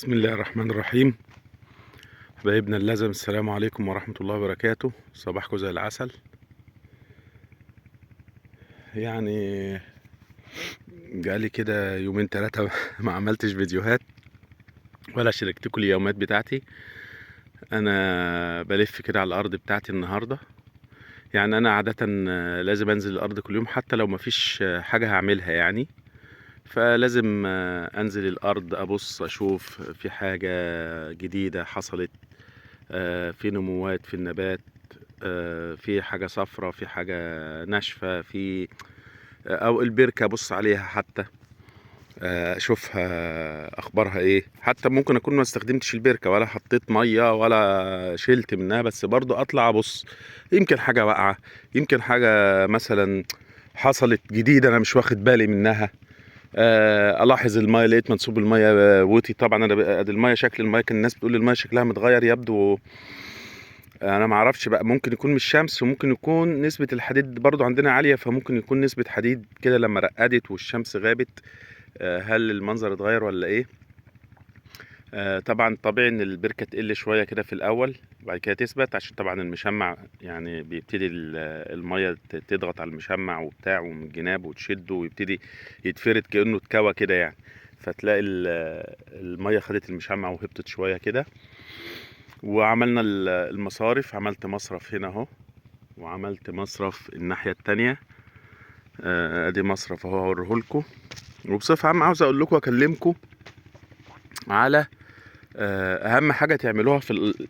بسم الله الرحمن الرحيم. حبايبنا اللازم، السلام عليكم ورحمة الله وبركاته. صباحكم زي العسل. يعني جالي كده يومين ثلاثة ما عملتش فيديوهات ولا شاركتكم اليومات بتاعتي. انا بلف كده على الارض بتاعتي النهاردة. يعني انا عادة لازم انزل الارض كل يوم حتى لو مفيش حاجة هعملها يعني. فلازم انزل الارض ابص اشوف في حاجة جديدة حصلت، في نموات في النبات، في حاجة صفرة، في حاجة ناشفة، في او البركة ابص عليها حتى، اشوفها اخبارها ايه. حتى ممكن اكون ما استخدمتش البركة ولا حطيت مية ولا شلت منها، بس برضو اطلع ابص. يمكن حاجة واقعة، يمكن حاجة مثلا حصلت جديدة انا مش واخد بالي منها. الاحظ المية، لقيت منسوب المية وطي. طبعا انا المية، شكل المية كان الناس بتقول المية شكلها متغير، يبدو انا ما اعرفش بقى، ممكن يكون من الشمس وممكن يكون نسبة الحديد برضو عندنا عالية، فممكن يكون نسبة حديد كده لما رقدت والشمس غابت. هل المنظر اتغير ولا ايه؟ طبعا طبيعي ان البركة تقل شوية كده في الاول وبعد كده تثبت، عشان طبعا المشمع يعني بيبتدي المية تضغط على المشمع وبتاع ومن الجناب وتشده ويبتدي يتفرد كأنه اتكوى كده يعني. فتلاقي المية خدت المشمع وهبطت شوية كده. وعملنا المصارف، عملت مصرف هنا اهو، وعملت مصرف الناحية التانية. ادي مصرف اهو هوريهولكوا. وبصفة عامة عاوز اقول لكم واكلمكم على اهم حاجة تعملوها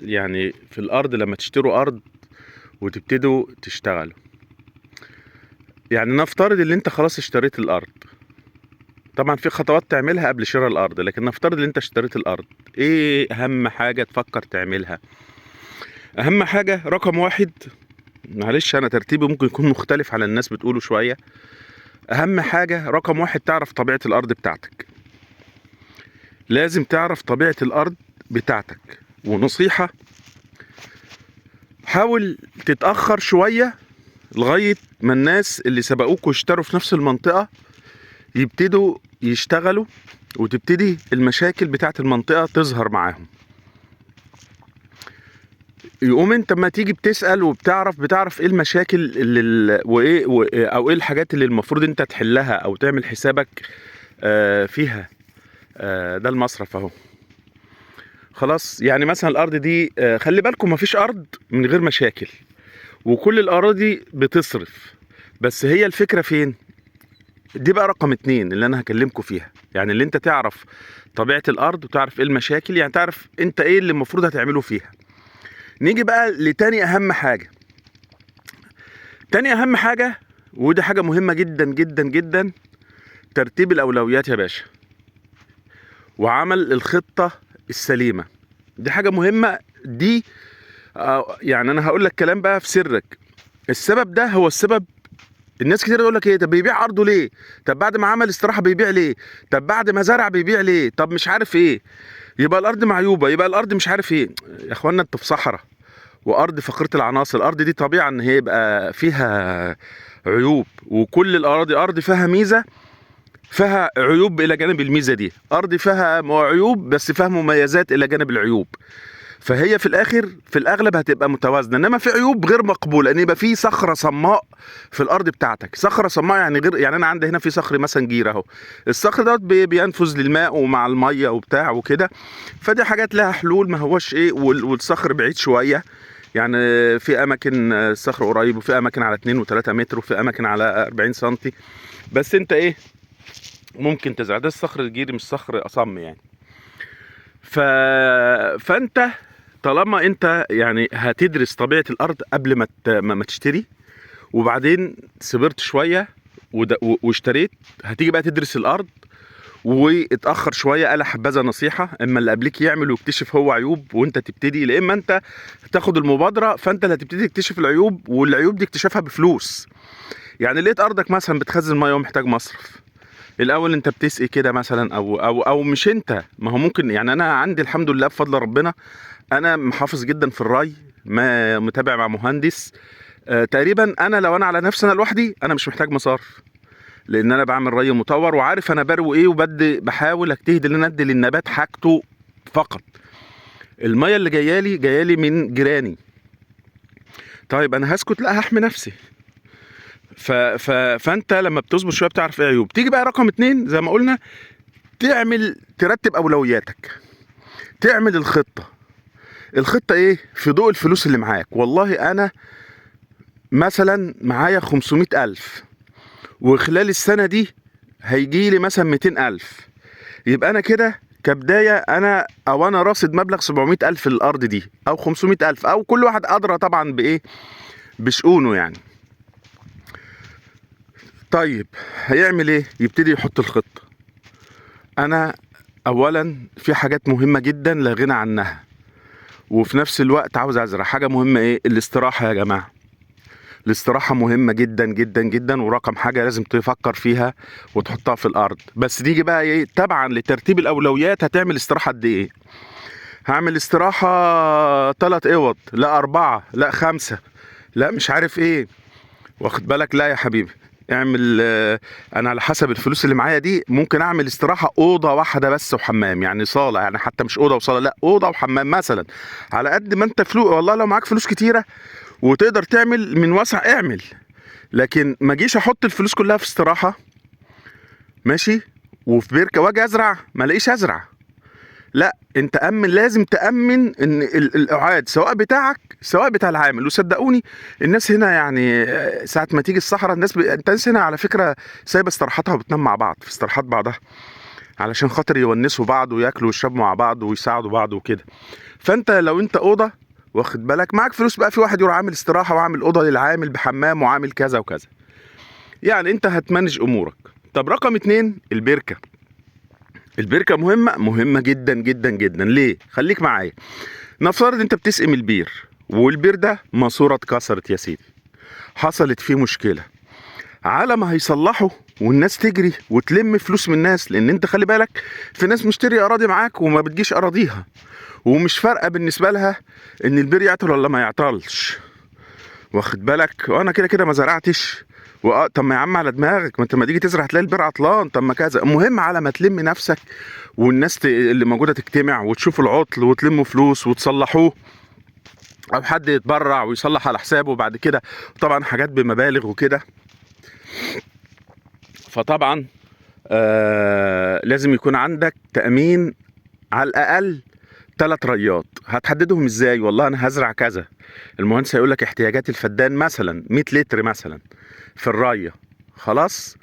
يعني في الارض لما تشتروا ارض وتبتدوا تشتغلوا. يعني نفترض ان انت خلاص اشتريت الارض، طبعا في خطوات تعملها قبل شراء الارض، لكن نفترض ان انت اشتريت الارض. ايه اهم حاجة تفكر تعملها؟ اهم حاجة رقم واحد، معلش انا ترتيبي ممكن يكون مختلف على الناس بتقوله شوية. اهم حاجة رقم واحد تعرف طبيعة الارض بتاعتك. لازم تعرف طبيعة الارض بتاعتك. ونصيحة، حاول تتأخر شوية لغاية ما الناس اللي سبقوك واشتروا في نفس المنطقة يبتدوا يشتغلوا، وتبتدي المشاكل بتاعت المنطقة تظهر معاهم. يقوم انت ما تيجي بتسأل بتعرف ايه المشاكل وايه او ايه الحاجات اللي المفروض انت تحلها او تعمل حسابك فيها. ده المصرف اهو. خلاص، يعني مثلا الارض دي خلي بالكم مفيش ارض من غير مشاكل، وكل الاراضي بتصرف. بس هي الفكرة فين؟ دي بقى رقم 2 اللي انا هكلمكم فيها. يعني اللي انت تعرف طبيعة الارض وتعرف ايه المشاكل، يعني تعرف انت ايه اللي المفروض هتعمله فيها. نيجي بقى لتاني اهم حاجة. تاني اهم حاجة، ودي حاجة مهمة جدا جدا جدا، ترتيب الاولويات يا باشا، وعمل الخطة السليمة. دي حاجة مهمة دي. يعني انا هقول لك كلام بقى في سرك. السبب ده هو السبب. الناس كتير يقول لك ايه، طب بيبيع ارضه ليه؟ طب بعد ما عمل استراحة بيبيع ليه؟ طب بعد ما زرع بيبيع ليه؟ طب مش عارف ايه. يبقى الارض معيوبة، يبقى الارض مش عارف ايه. يا اخوانا انتوا في صحراء وارض فقيرة العناصر. الارض دي طبيعة ان هي يبقى فيها عيوب، وكل الاراضي ارض فيها ميزة فيها عيوب الى جانب الميزة دي، ارض فيها عيوب بس فيها مميزات الى جانب العيوب. فهي في الاخر في الاغلب هتبقى متوازنه. انما في عيوب غير مقبوله ان يبقى في صخره صماء في الارض بتاعتك. صخره صماء يعني غير، يعني انا عندي هنا في صخر مثلا جير اهو. الصخر دوت بينفذ للماء ومع الميه وبتاع وكده. فدي حاجات لها حلول، ما هوش ايه. والصخر بعيد شويه، يعني في اماكن الصخر قريب، وفي اماكن على 2 و3 متر، وفي اماكن على 40 سنتي. بس انت ايه، ممكن تزرع. ده الصخر الجيري مش صخر اصم يعني. ف... فانت طالما انت يعني هتدرس طبيعة الارض قبل ما تشتري، وبعدين صبرت شوية واشتريت، هتيجي بقى تدرس الارض واتأخر شوية. ألا حبذا نصيحة، اما اللي قبلك يعمل ويكتشف هو عيوب وانت تبتدي، لا اما انت تاخد المبادرة فانت اللي هتبتدي تكتشف العيوب، والعيوب دي اكتشافها بفلوس. يعني لقيت ارضك مثلا بتخزن ميه ومحتاج مصرف، الاول انت بتسقي كده مثلا، او مش انت، ما هو ممكن. يعني انا عندي الحمد لله بفضل ربنا انا محافظ جدا في الري، ما متابع مع مهندس. تقريبا انا لو انا على نفسي انا لوحدي انا مش محتاج مصارف، لان انا بعمل ري مطور وعارف انا بروي ايه، وبدي بحاول اجتهد ان انا ادي للنبات حاجته فقط. الميه اللي جايه لي من جيراني، طيب انا هسكت؟ لا، هحمي نفسي. فانت لما بتظبط شويه بتعرف ايه عيوب. تيجي بقى رقم 2 زي ما قلنا، ترتب اولوياتك، تعمل الخطه ايه في ضوء الفلوس اللي معاك. والله انا مثلا معايا 500,000 وخلال السنه دي هيجي لي مثلا 200,000، يبقى انا كده كبدايه انا راصد مبلغ 700,000 للارض دي او 500,000، او كل واحد ادرى طبعا بايه بشؤونه يعني. طيب هيعمل ايه؟ يبتدي يحط الخطه. انا اولا في حاجات مهمه جدا لا غنى عنها، وفي نفس الوقت عاوز ازرع حاجه مهمه. ايه؟ الاستراحه يا جماعه. الاستراحه مهمه جدا جدا جدا، ورقم حاجه لازم تفكر فيها وتحطها في الارض. بس تيجي بقى ايه تبعا لترتيب الاولويات، هتعمل استراحه قد ايه؟ هعمل استراحه 3 اوض، لا 4، لا 5، لا مش عارف ايه، واخد بالك؟ لا يا حبيبي، اعمل انا على حسب الفلوس اللي معايا دي ممكن اعمل استراحه اوضه واحده بس وحمام، يعني صاله، يعني حتى مش اوضه وصاله، لا اوضه وحمام مثلا، على قد ما انت فلوس. والله لو معاك فلوس كتيره وتقدر تعمل من واسع اعمل، لكن ما جيش احط الفلوس كلها في استراحه ماشي وفي بركه واجي ازرع ما الاقيش ازرع. لا، انت لازم تامن ان الاعاد سواء بتاعك سواء بتاع العامل. وصدقوني الناس هنا يعني ساعه ما تيجي الصحراء الناس هنا على فكره سايبه استراحاتها وبتنام مع بعض في استراحات بعضها، علشان خاطر يونسوا بعض وياكلوا ويشربوا مع بعض ويساعدوا بعض وكده. فانت لو انت اوضه واخد بالك معاك فلوس، بقى في واحد يروح عامل استراحه وعامل اوضه للعامل بحمام وعامل كذا وكذا، يعني انت هتمانج امورك. طب رقم 2 البركه. البركه مهمه جدا جدا جدا. ليه؟ خليك معايا. نفترض انت بتسقم البير، والبير ده ماسوره اتكسرت يا سيدي، حصلت فيه مشكله، على ما هيصلحوا والناس تجري وتلم فلوس من الناس، لان انت خلي بالك في ناس مشتري اراضي معاك وما بتجيش اراضيها، ومش فارقه بالنسبه لها ان البير يعطل ولا ما يعطلش، واخد بالك؟ وانا كده كده ما زرعتش، طب ما يا عم على دماغك، ما انت لما تيجي تزرع هتلاقي البير عطلان، طب ما كذا. المهم على ما تلم نفسك والناس اللي موجوده تجتمع وتشوف العطل وتلموا فلوس وتصلحوه، او حد يتبرع ويصلح على حسابه بعد كده، طبعا حاجات بمبالغ وكده. فطبعا لازم يكون عندك تأمين على الأقل 3 ريات. هتحددهم ازاي؟ والله انا هزرع كذا، المهندس هيقول لك احتياجات الفدان مثلا 100 لتر مثلا في الرايه، خلاص،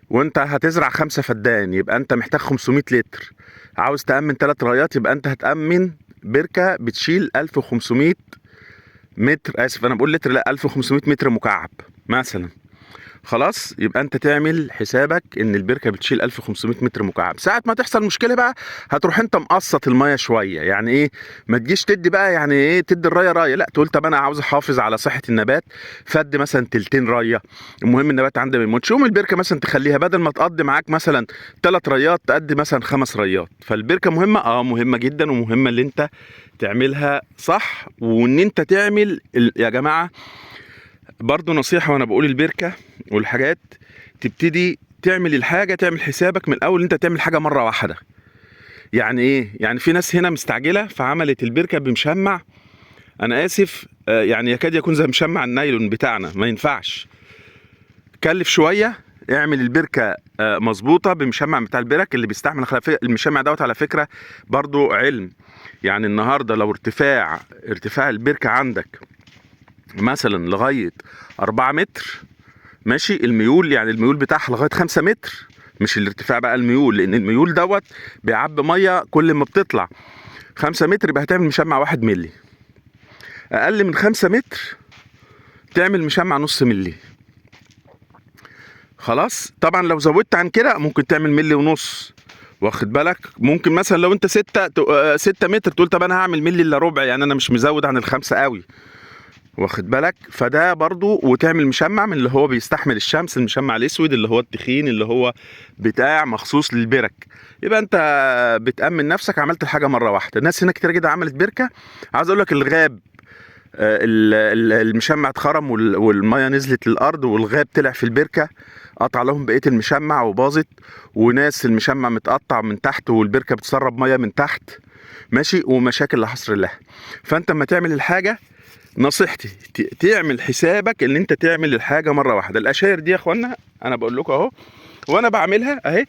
وانت هتزرع 5 فدان يبقى انت محتاج 500 لتر. عاوز تأمن 3 رايات يبقى انت هتأمن بركه بتشيل 1500 متر، اسف انا بقول لتر، لا 1500 متر مكعب مثلا. خلاص، يبقى انت تعمل حسابك ان البركه بتشيل 1500 متر مكعب. ساعه ما تحصل مشكله بقى هتروح انت مقسط الميه شويه، يعني ايه؟ ما تجيش تدي بقى يعني ايه تدي الرايه رايه، لا تقول طب انا عاوز احافظ على صحه النبات، فدي مثلا تلتين رايه، المهم النبات عندي ما يموتش. البركه مثلا تخليها بدل ما تقضي معاك مثلا 3 ريات تقضي مثلا 5 ريات. فالبركه مهمه، مهمه جدا، ومهمه اللي انت تعملها صح، وان انت تعمل يا جماعه برضو نصيحة وانا بقول البركة والحاجات، تبتدي تعمل الحاجة، تعمل حسابك من الاول انت تعمل حاجة مرة واحدة. يعني ايه؟ يعني في ناس هنا مستعجلة فعملت البركة بمشمع، انا اسف يعني يكاد يكون زي مشمع النايلون بتاعنا، ما ينفعش. كلف شوية، اعمل البركة مظبوطة بمشمع بتاع البرك اللي بيستحمل المشمع دوت. على فكرة برضو علم، يعني النهاردة لو ارتفاع البركة عندك مثلا لغاية 4 متر ماشي، الميول يعني الميول بتاعها لغاية 5 متر، مش الارتفاع بقى، الميول، لان الميول دوت بيعبي مية كل ما بتطلع. 5 متر يبقى هتعمل مشمع 1 ملي. اقل من 5 متر تعمل مشمع نص ملي. خلاص، طبعا لو زودت عن كده ممكن تعمل ملي ونص، واخد بالك؟ ممكن مثلا لو انت 6 متر تقول طب انا هعمل ملي الا ربع، يعني انا مش مزود عن ال5 قوي، واخد بالك؟ فده برضو. وتعمل مشمع من اللي هو بيستحمل الشمس، المشمع الاسود اللي هو التخين اللي هو بتاع مخصوص للبرك. يبقى انت بتأمن نفسك، عملت الحاجة مرة واحدة. الناس هنا كتير جدا عملت بركة، عاوز اقول لك الغاب المشمع اتخرم والمية نزلت للارض والغاب طلع في البركة، قطع لهم بقية المشمع وباظت، وناس المشمع متقطع من تحت والبركة بتسرب مية من تحت، ماشي، ومشاكل لا حصر لها. فانت اما تعمل الحاجه، نصيحتي تعمل حسابك ان انت تعمل الحاجه مره واحده. الاشاير دي يا اخوانا انا بقول لكم اهو، وانا بعملها اهي.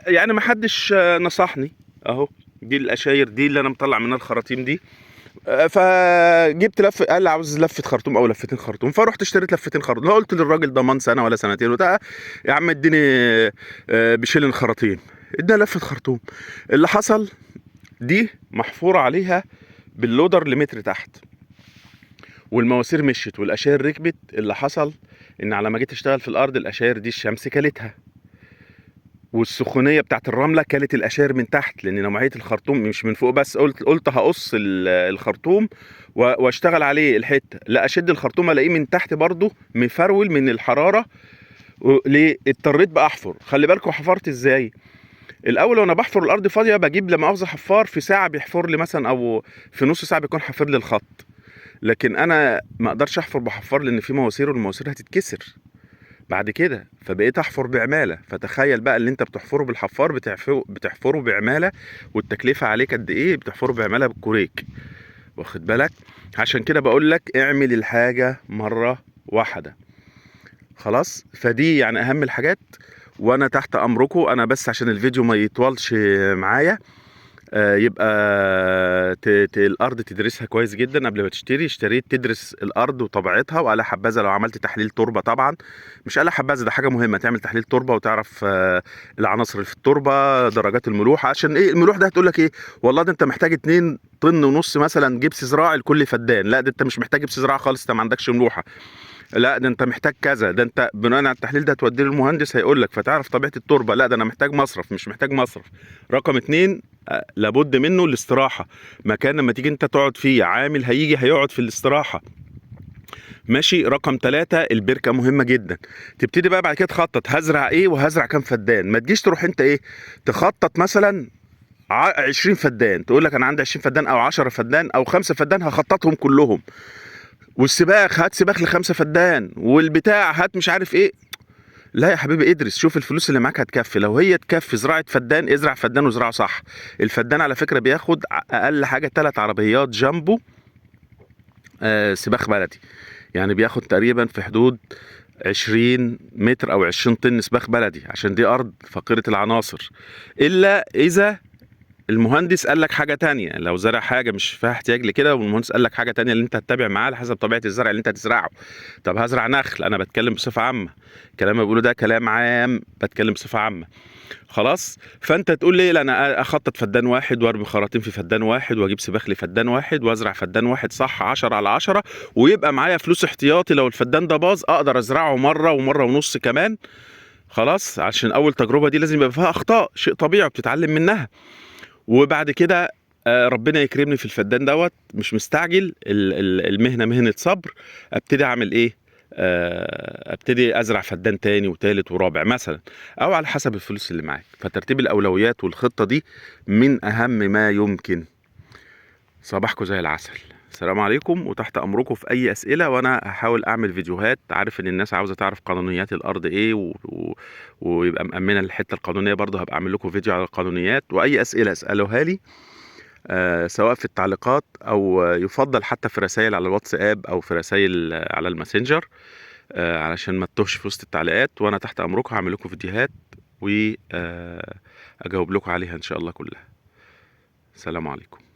يعني ما حدش نصحني اهو. دي الاشاير دي اللي انا مطلع منها الخراطيم دي. فجبت قال لي عاوز لفه خرطوم او لفتين خرطوم، فرحت اشتريت لفتين خرطوم. لا قلت للراجل ضمان سنه ولا سنتين وبتاع، يا عم اديني بشيلن خراطيم. اداني لفه خرطوم. اللي حصل دي محفوره عليها باللودر لمتر تحت، والمواسير مشيت والاشاير ركبت. اللي حصل ان على ما جيت اشتغل في الارض، الاشاير دي الشمس كلتها، والسخونيه بتاعت الرمله كلت الاشاير من تحت، لان نوعيه الخرطوم مش من فوق بس. قلت هقص الخرطوم واشتغل عليه الحته، لا اشد الخرطوم الاقيه من تحت برضو مفرول من الحراره. ليه اضطريت بقى احفر. خلي بالكم حفرت ازاي. الاول وانا بحفر الارض فاضيه بجيب لما مؤاخذه حفار في ساعه بيحفر لي مثلا، او في نص ساعه بيكون حافر لي الخط. لكن انا ما اقدرش احفر بحفار لان في مواسير، والمواسير هتتكسر بعد كده. فبقيت احفر بعماله. فتخيل بقى اللي انت بتحفره بالحفار بتحفره بعماله، والتكلفه عليك قد ايه. بتحفره بعماله بالكوريك، واخد بالك. عشان كده بقول لك اعمل الحاجه مره واحده خلاص. فدي يعني اهم الحاجات، وانا تحت امركم. انا بس عشان الفيديو ما يطولش معايا، يبقى الارض تدرسها كويس جدا قبل ما تشتري. اشتريت تدرس الارض وطبيعتها، وآلة حبذا لو عملت تحليل تربه. طبعا مش آلة حبذا، ده حاجه مهمه تعمل تحليل تربه وتعرف العناصر اللي في التربه، درجات الملوحه. عشان ايه الملوح ده؟ هتقول لك ايه، والله ده انت محتاج 2 طن ونص مثلا جبس زراعي لكل فدان. لا ده انت مش محتاج جبس زراعي خالص، انت ما عندكش ملوحه. لا ده انت محتاج كذا. ده انت بناء على التحليل ده توديه للمهندس هيقول لك، فتعرف طبيعه التربه. لا ده انا محتاج مصرف، مش محتاج مصرف. رقم 2 لابد منه الاستراحه. مكان لما تيجي انت تقعد فيه، عامل هيجي هيقعد في الاستراحه. ماشي. رقم 3 البركه مهمه جدا. تبتدي بقى بعد كده تخطط هزرع ايه وهزرع كام فدان. ما تجيش تروح انت ايه تخطط مثلا 20 فدان، تقول لك انا عندي 20 فدان او 10 فدان او 5 فدان هخططهم كلهم. والسباخ هات سباخ ل5 فدان، والبتاع هات مش عارف ايه. لا يا حبيبي ادرس، شوف الفلوس اللي معاك هتكفي. لو هي تكفي زراعة فدان، ازرع فدان وزرعه صح. الفدان على فكرة بياخد اقل حاجة 3 عربيات جامبو سباخ بلدي. يعني بياخد تقريبا في حدود 20 متر او 20 طن سباخ بلدي، عشان دي ارض فقيرة العناصر. الا اذا المهندس قال لك حاجه تانية. لو زرع حاجه مش فيها احتياج لكده، والمهندس قال لك حاجه تانية اللي انت هتتابع معاه على حسب طبيعه الزرع اللي انت هتزرعه. طب هزرع نخل، انا بتكلم بصفه عامه. الكلام اللي بقوله ده كلام عام، بتكلم بصفه عامه خلاص. فانت تقول لي لا انا اخطط فدان واحد وارمي خراطيم في فدان واحد واجيب سباخ لفدان واحد وازرع فدان واحد صح 10 على 10، ويبقى معايا فلوس احتياطي لو الفدان ده باظ اقدر ازرعه مره ومره ونص كمان خلاص. عشان اول تجربه دي لازم يبقى فيها اخطاء، شيء طبيعي وبتتعلم منها. وبعد كده ربنا يكرمني في الفدان دوت. مش مستعجل، المهنه مهنه صبر. ابتدي اعمل ايه، ابتدي ازرع فدان تاني وتالت ورابع مثلا، او على حسب الفلوس اللي معاك. فترتيب الاولويات والخطه دي من اهم ما يمكن. صباحكم زي العسل. السلام عليكم، وتحت امركم في اي اسئله. وانا هحاول اعمل فيديوهات. عارف ان الناس عاوزه تعرف قانونيات الارض ايه ويبقى مأمنه الحته القانونيه. برضه هبقى اعمل لكم فيديو على القانونيات. واي اسئله اسالوها لي سواء في التعليقات او يفضل حتى في رسائل على الواتساب او في رسائل على الماسنجر، علشان ما تتوهش في وسط التعليقات. وانا تحت امركم هعمل لكم فيديوهات واجاوب لكم عليها ان شاء الله كلها. السلام عليكم.